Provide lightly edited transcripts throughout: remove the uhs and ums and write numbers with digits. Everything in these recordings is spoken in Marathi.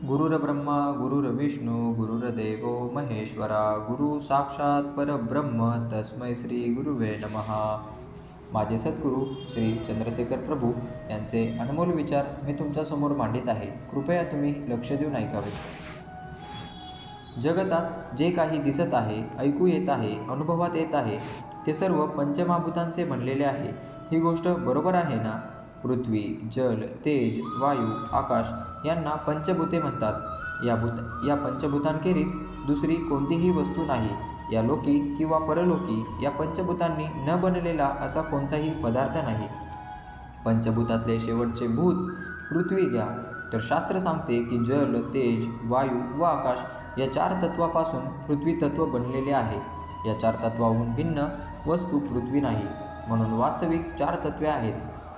गुरुर्ब्रह्मा गुरुर्विष्णू गुरुर्देवो महेश्वरा गुरु साक्षात परब्रह्म तस्मै श्री गुरुवे नमः. माझे सद्गुरू श्री चंद्रशेखर प्रभू यांचे अनमोल विचार मी तुमच्यासमोर मांडित आहे. कृपया तुम्ही लक्ष देऊन ऐकावे. जगतात जे काही दिसत आहे, ऐकू येत आहे, अनुभवात येत आहे ते सर्व पंचमहाभूतांचे बनलेले आहे. ही गोष्ट बरोबर आहे ना? पृथ्वी, जल, तेज, वायू, आकाश यांना पंचभूते म्हणतात. या पंचभूतांखेरीज दुसरी कोणतीही वस्तू नाही. या लोकी किंवा परलोकी या पंचभूतांनी न बनलेला असा कोणताही पदार्थ नाही. पंचभूतातले शेवटचे भूत पृथ्वी घ्या तर शास्त्र सांगते की जल, तेज, वायू व आकाश या चार तत्वापासून पृथ्वी तत्व बनलेले आहे. या चार तत्वाहून भिन्न वस्तू पृथ्वी नाही. म्हणून वास्तविक चार तत्वे आहेत.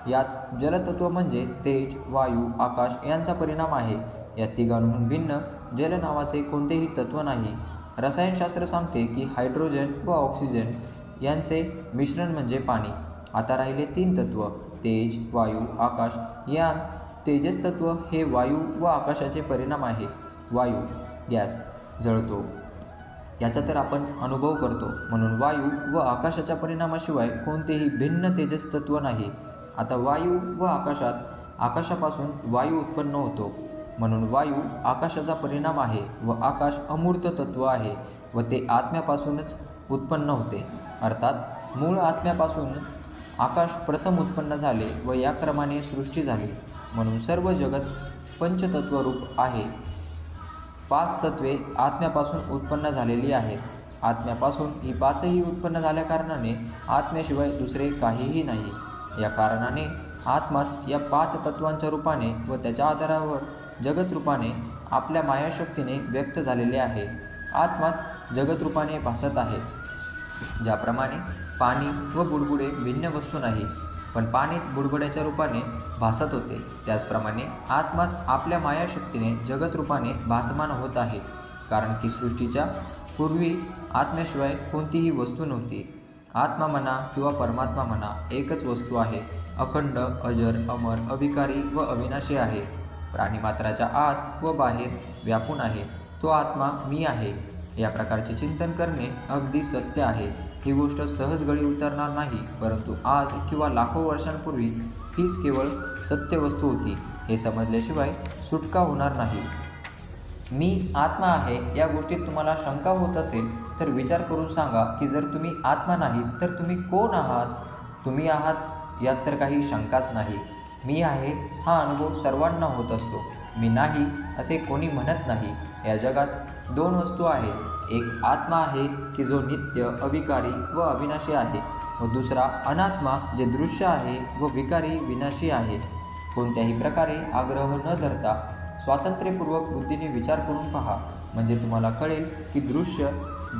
यात जलतत्व म्हणजे तेज, वायू, आकाश यांचा परिणाम आहे. या तिघांहून भिन्न जल नावाचे कोणतेही तत्व नाही. रसायनशास्त्र सांगते की हायड्रोजन व ऑक्सिजन यांचे मिश्रण म्हणजे पाणी. आता राहिले तीन तत्व तेज, वायू, आकाश. यात तेजस तत्व हे वायू व आकाशाचे परिणाम आहे. वायू गॅस जळतो, याचा तर आपण अनुभव करतो. म्हणून वायू व आकाशाच्या परिणामाशिवाय कोणतेही भिन्न तेजस तत्व नाही. आता वायू व आकाशापासून वायू उत्पन्न होतो. म्हणून वायू आकाशाचा परिणाम आहे व आकाश अमूर्त तत्व आहे व ते आत्म्यापासूनच उत्पन्न होते. अर्थात मूळ आत्म्यापासून आकाश प्रथम उत्पन्न झाले व या क्रमाने सृष्टी झाली. म्हणून सर्व जगत पंचतत्वरूप आहे. पाच तत्वे आत्म्यापासून उत्पन्न झालेली आहेत. आत्म्यापासून ही पाचही उत्पन्न झाल्याकारणाने आत्म्याशिवाय दुसरे काहीही नाही. या कारणाने आत्माच या पाच तत्वांच्या रूपाने व त्याच्या आधारावर जगत रूपाने आपल्या मायाशक्तीने व्यक्त झालेले आहे. आत्माच जगत रूपाने भासत आहे. ज्याप्रमाणे पाणी व बुडबुडे भिन्न वस्तू नाही, पण पाणीच बुडबुड्याच्या रूपाने भासत होते, त्याचप्रमाणे आत्माच आपल्या मायाशक्तीने जगत रूपाने भासमान होत आहे. कारण की सृष्टीच्या पूर्वी आत्म्याशिवाय कोणतीही वस्तू नव्हती. आत्मा म्हणा किंवा परमात्मा म्हणा एकच वस्तू आहे. अखंड, अजर, अमर, अविकारी व अविनाशी आहे. प्राणीमात्राच्या आत व बाहेर व्यापून आहे. तो आत्मा मी आहे. या प्रकारचे चिंतन करणे अगदी सत्य आहे. ही गोष्ट सहज गळी उतरणार नाही, परंतु आज किंवा लाखो वर्षांपूर्वी हीच केवळ सत्य वस्तू होती. हे समजल्याशिवाय सुटका होणार नाही. मी आत्मा आहे या गोष्टीत तुम्हाला शंका होत असेल तर विचार करून सांगा की जर तुम्ही आत्मा नाहीत तर तुम्ही कोण आहात? तुम्ही आहात यात तर काही शंकाच नाही. मी आहे हा अनुभव सर्वांना होत असतो. मी नाही असे कोणी म्हणत नाही. या जगात दोन वस्तू आहेत. एक आत्मा आहे की जो नित्य, अविकारी व अविनाशी आहे व दुसरा अनात्मा जे दृश्य आहे व विकारी, विनाशी आहे. कोणत्याही प्रकारे आग्रह न धरता स्वातंत्र्यपूर्वक बुद्धीने विचार करून पहा, म्हणजे तुम्हाला कळेल की दृश्य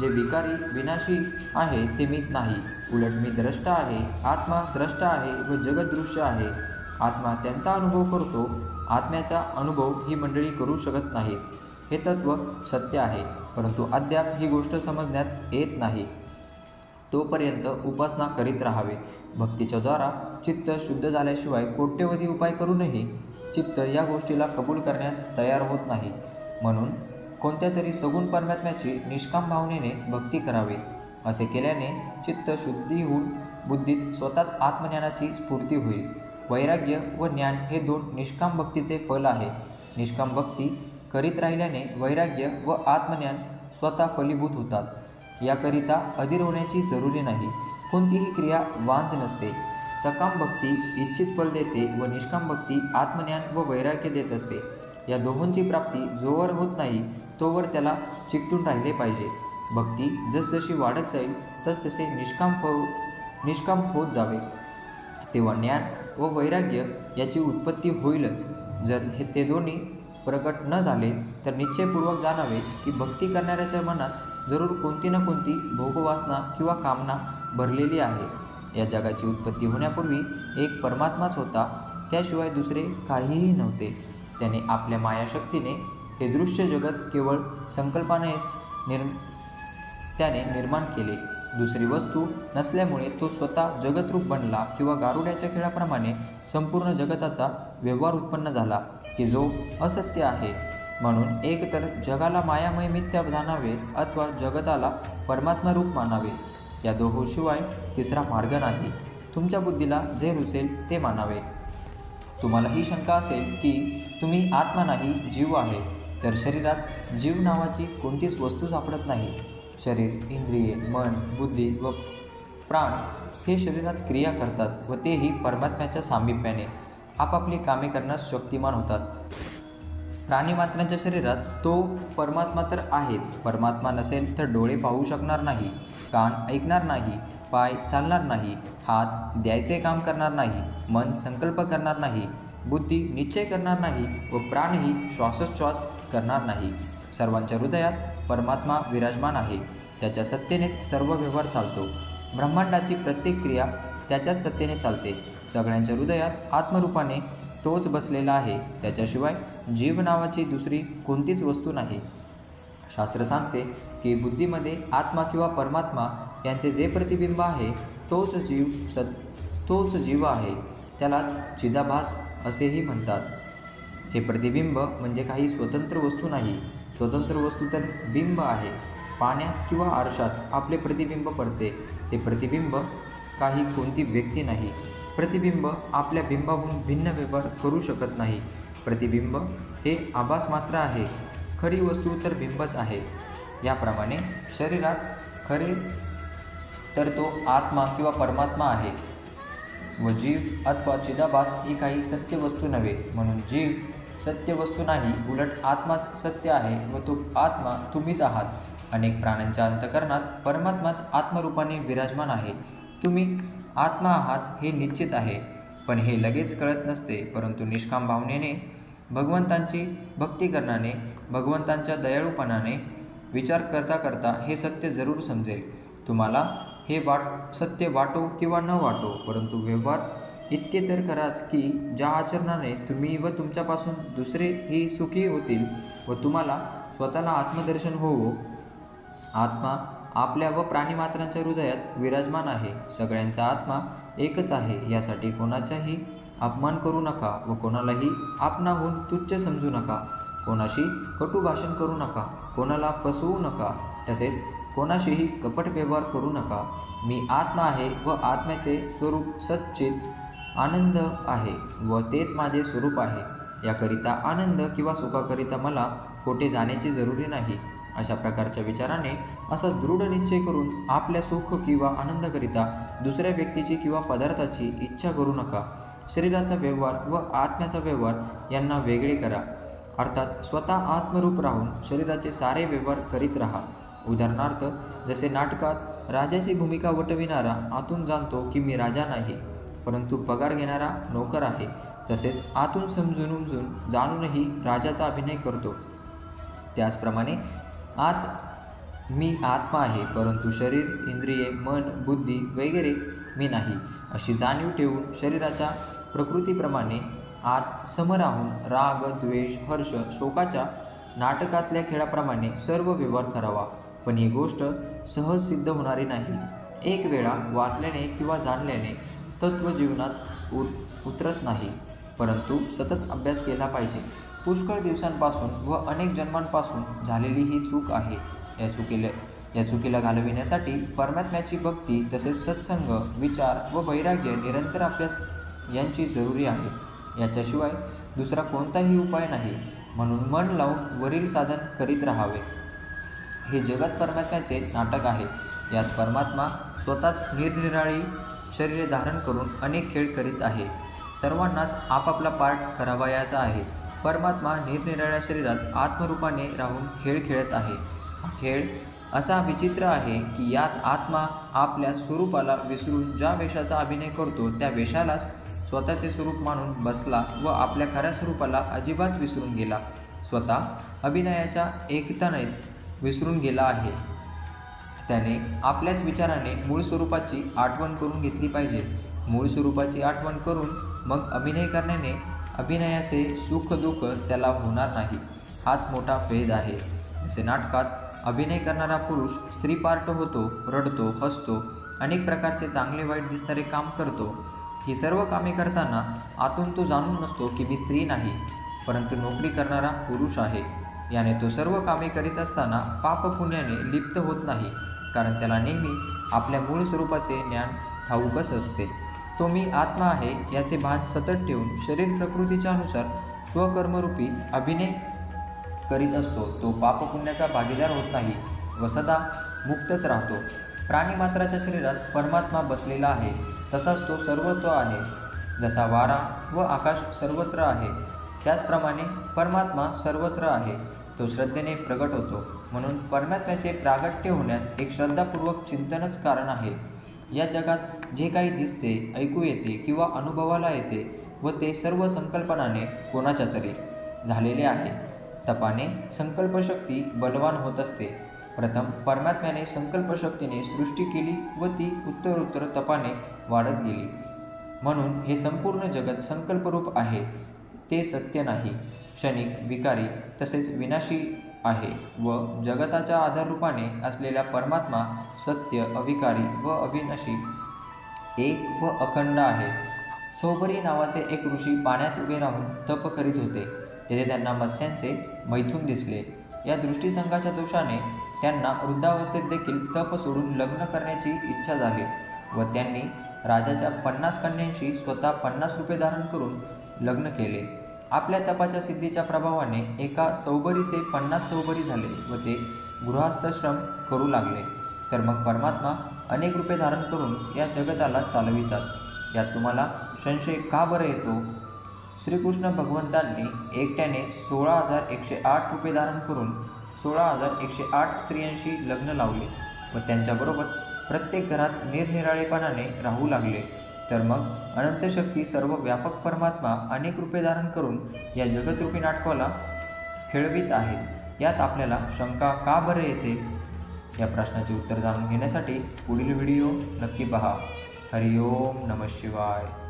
जे विकारी, विनाशी आहे ते मीच नाही. उलट मी द्रष्टा आहे. आत्मा द्रष्टा आहे व जगत दृश्य आहे. आत्मा त्यांचा अनुभव करतो. आत्म्याचा अनुभव ही मंडळी करू शकत नाहीत. हे तत्व सत्य आहे, परंतु अद्याप ही गोष्ट समजण्यात येत नाही. तोपर्यंत उपासना करीत राहावे. भक्तीच्या द्वारा चित्त शुद्ध झाल्याशिवाय कोट्यवधी उपाय करूनही चित्त या गोष्टीला कबूल करण्यास तयार होत नाही. म्हणून कोणत्या तरी सगुण परमात्म्याची निष्काम भावनेने भक्ती करावी. असे केल्याने चित्त शुद्धी होऊन बुद्धीत स्वतःच आत्मज्ञानाची स्फूर्ती होईल. वैराग्य व ज्ञान हे दोन निष्काम भक्तीचे फल आहे. निष्काम भक्ती करीत राहिल्याने वैराग्य व आत्मज्ञान स्वतः फलीभूत होतात. याकरिता अधीर होण्याची जरुरी नाही. कोणतीही क्रिया वांझ नसते. सकाम भक्ती इच्छित फल देते व निष्काम भक्ती आत्मज्ञान व वैराग्य देत असते. या दोहोंची प्राप्ती जोवर होत नाही तोवर त्याला चिकटून राहिले पाहिजे. भक्ती जसजशी वाढत जाईल तसतसे निष्काम होत जावे, तेव्हा ज्ञान व वैराग्य याची उत्पत्ती होईलच. जर ते दोन्ही प्रकट न झाले तर निश्चयपूर्वक जाणावे की भक्ती करणाऱ्याच्या मनात जरूर कोणती ना कोणती भोगवासना किंवा कामना भरलेली आहे. या जगाची उत्पत्ती होण्यापूर्वी एक परमात्माच होता. त्याशिवाय दुसरे काहीही नव्हते. त्याने आपल्या मायाशक्तीने हे दृश्य जगत केवळ संकल्पानेच त्याने निर्माण केले. दुसरी वस्तू नसल्यामुळे तो स्वतः जगतरूप बनला किंवा गारुड्याच्या खेळाप्रमाणे संपूर्ण जगताचा व्यवहार उत्पन्न झाला की जो असत्य आहे. म्हणून एकतर जगाला मायामय मिथ्या जाणावे अथवा जगताला परमात्मा रूप मानावे. या दोहोशिवाय तिसरा मार्ग नाही. तुमच्या बुद्धीला जे रुचेल ते मानावे. तुम्हाला ही शंका असेल की तुम्ही आत्मा नाही जीव आहे, तर शरीरात जीव नावाची कोणतीच वस्तू सापडत नाही. शरीर, इंद्रिये, मन, बुद्धी व प्राण हे शरीरात क्रिया करतात व तेही परमात्म्याच्या सामिप्याने आपापली कामे करण्यास शक्तिमान होतात. प्राणीमात्रांच्या शरीरात तो परमात्मा तर आहेच. परमात्मा नसेल तर डोळे पाहू शकणार नाही, कान ऐकणार नाही, पाय चालणार नाही, हात द्यायचे काम करणार नाही, मन संकल्प करणार नाही, बुद्धी निश्चय करणार नाही व प्राणही श्वासोच्छ्वास करणार नाही. सर्वांच्या हृदयात परमात्मा विराजमान आहे. त्याच्या सत्तेनेच सर्व व्यवहार चालतो. ब्रह्मांडाची प्रत्येक क्रिया त्याच्याच सत्तेने चालते. सगळ्यांच्या हृदयात आत्मरूपाने तोच बसलेला आहे. त्याच्याशिवाय जीव नावाची दुसरी कोणतीच वस्तू नाही. शास्त्र सांगते की बुद्धीमध्ये आत्मा किंवा परमात्मा यांचे जे प्रतिबिंब आहे तोच जीव आहे. त्यालाच चिदाभास असेही म्हणतात. हे प्रतिबिंब म्हणजे काही स्वतंत्र वस्तू नाही. स्वतंत्र वस्तू तर बिंब आहे. पाण्यात किंवा आरशात आपले प्रतिबिंब पडते. ते प्रतिबिंब काही कोणती व्यक्ती नाही. प्रतिबिंब आपल्या बिंबाहून भिन्न व्यवहार करू शकत नाही. प्रतिबिंब हे आभास मात्र आहे. खरी वस्तू तर बिंबच आहे. याप्रमाणे शरीरात खरे तर तो आत्मा किंवा परमात्मा आहे व जीव अथवा चिदाभास ही काही सत्य वस्तू नव्हे. म्हणून जीव सत्य वस्तू नाही, उलट आत्माच सत्य आहे व तो आत्मा तुम्हीच आहात. अनेक प्राण्यांच्या अंतःकरणात परमात्माच आत्मरूपाने विराजमान आहे. तुम्ही आत्मा आहात हे निश्चित आहे, पण हे लगेच कळत नसते. परंतु निष्काम भावनेने भगवंतांची भक्ती करण्याने, भगवंतांच्या दयाळूपणाने विचार करता करता हे सत्य जरूर समजेल. तुम्हाला हे सत्य वाटो किंवा न वाटो, परंतु व्यवहार इतके तर कराच की ज्या आचरणाने तुम्ही व तुमच्यापासून दुसरेही सुखी होतील व तुम्हाला स्वतःला आत्मदर्शन होवो. आत्मा आपल्या व प्राणीमात्रांच्या हृदयात विराजमान आहे. सगळ्यांचा आत्मा एकच आहे. यासाठी कोणाचाही अपमान करू नका व कोणालाही आपणाहून तुच्छ समजू नका. कोणाशी कटू भाषण करू नका, कोणाला फसवू नका, तसेच कोणाशीही कपट व्यवहार करू नका. मी आत्मा आहे व आत्म्याचे स्वरूप सच्चित आनंद आहे व तेच माझे स्वरूप आहे. याकरिता आनंद किंवा सुखाकरिता मला कोठे जाण्याची जरुरी नाही. अशा प्रकारच्या विचाराने असा दृढ निश्चय करून आपल्या सुख किंवा आनंदाकरिता दुसऱ्या व्यक्तीची किंवा पदार्थाची इच्छा करू नका. शरीराचा व्यवहार व आत्म्याचा व्यवहार यांना वेगळे करा. अर्थात स्वतः आत्मरूप राहून शरीराचे सारे व्यवहार करीत राहा. उदाहरणार्थ, जसे नाटकात राजाची भूमिका वटविणारा आतून जाणतो की मी राजा नाही, परंतु पगार घेणारा नोकर आहे, तसेच आतून समजून जाणूनही राजाचा अभिनय करतो. त्याचप्रमाणे मी आत्मा आहे, परंतु शरीर, इंद्रिये, मन, बुद्धी वगैरे मी नाही, अशी जाणीव ठेवून शरीराच्या प्रकृतीप्रमाणे आत सम राहून राग, द्वेष, हर्ष, शोकाच्या नाटकातल्या खेळाप्रमाणे सर्व व्यवहार करावा. पण ही गोष्ट सहज सिद्ध होणारी नाही. एक वेळा वाचल्याने किंवा जाणल्याने तत्त्व जीवनात उतरत नाही, परंतु सतत अभ्यास केला पाहिजे. पुष्कळ दिवसांपासून व अनेक जन्मांपासून झालेली ही चूक आहे. या चुकीला घालविण्यासाठी परमात्म्याची भक्ती, तसेच सत्संग, विचार व वैराग्य, निरंतर अभ्यास यांची जरुरी आहे. याच्याशिवाय दुसरा कोणताही उपाय नाही. म्हणून मन लावून वरील साधन करीत राहावे. हे जगत परमात्म्याचे नाटक आहे. यात परमात्मा स्वतःच निरनिराळी शरीरे धारण करून अनेक खेळ करीत आहे. सर्वांनाच आपापला पार्ट करावयाचा आहे. परमात्मा निरनिराळ्या शरीरात आत्मरूपाने राहून खेळ खेळत आहे. हा खेळ असा विचित्र आहे की यात आत्मा आपल्या स्वरूपाला विसरून ज्या वेशाचा अभिनय करतो त्या वेशालाच स्वतःचे स्वरूप मानून बसला व आपल्या खऱ्या स्वरूपाला अजिबात विसरून गेला. स्वतः अभिनयाच्या एकताने विसरून गेला आहे. त्याने आपल्याच विचाराने मूळ स्वरूपाची आठवण करून घेतली पाहिजे. मूळ स्वरूपाची आठवण करून मग अभिनय करण्याने अभिनयाचे सुख दुःख त्याला होणार नाही. हाच मोठा भेद आहे. जसे नाटकात अभिनय करणारा पुरुष स्त्री पार्ट होतो, रडतो, हसतो, अनेक प्रकारचे चांगले वाईट दिसणारे काम करतो. ही सर्व कामे करताना आतून तो जाणून नसतो की मी स्त्री नाही, परंतु नोकरी करणारा पुरुष आहे. याने तो सर्व कामे करीत असताना पाप पुण्याने लिप्त होत नाही, कारण त्याला नेहमी आपल्या मूळ स्वरूपाचे ज्ञान ठाऊकच असते. तो मी आत्मा आहे याचे भान सतत ठेवून शरीर प्रकृतीच्या अनुसार स्वकर्मरूपी अभिनय करीत असतो. तो पापपुण्याचा भागीदार होत नाही व सदा मुक्तच राहतो. प्राणीमात्राच्या शरीरात परमात्मा बसलेला आहे, तसाच तो सर्वत्र आहे. जसा वारा व आकाश सर्वत्र आहे, त्याचप्रमाणे परमात्मा सर्वत्र आहे. तो श्रद्धेने प्रगट होतो, म्हणून परमात्म्याचे प्रागट्य होण्यास एक श्रद्धापूर्वक चिंतनच कारण आहे. या जगात जे काही दिसते, ऐकू येते किंवा अनुभवाला येते व ते सर्व संकल्पनाने कोणाच्या तरी झालेले आहे. तपाने संकल्पशक्ती बलवान होत असते. प्रथम परमात्म्याने संकल्पशक्तीने सृष्टी केली व ती उत्तरोत्तर तपाने वाढत गेली. म्हणून हे संपूर्ण जगत संकल्परूप आहे. ते सत्य नाही, क्षणिक, विकारी तसेच विनाशी आहे व जगताच्या आधाररूपाने असलेला परमात्मा सत्य, अविकारी व अविनाशी, एक व अखंड आहे. सौबरी नावाचे एक ऋषी पाण्यात उभे राहून तप करीत होते. तेथे त्यांना मत्स्यांचे मैथून दिसले. या दृष्टीसंघाच्या दोषाने त्यांना वृद्धावस्थेत देखील तप सोडून लग्न करण्याची इच्छा झाली व त्यांनी राजाच्या 50 कन्यांशी स्वतः 50 रुपये धारण करून लग्न केले. आपल्या तपाच्या सिद्धीच्या प्रभावाने एका सौबरीचे 50 सौबरी झाले व ते गृहस्थाश्रम करू लागले. तर मग परमात्मा अनेक रूपे धारण करून या जगताला चालवितात. यात तुम्हाला संशय का बरं येतो? श्रीकृष्ण भगवंतांनी एकट्याने 16,108 रुपये धारण करून 16,108 स्त्रियांशी लग्न लावले व त्यांच्याबरोबर प्रत्येक घरात निरनिराळेपणाने राहू लागले. तर मग अनंतशक्ती सर्व व्यापक परमात्मा अनेक रूपे धारण करून या जगतरूपी नाटकाला खेळवित आहेत. यात आपल्याला शंका का बरं येते? या प्रश्नाचे उत्तर जाणून घेण्यासाठी पुढील व्हिडिओ नक्की पहा. हरिओम नमः शिवाय.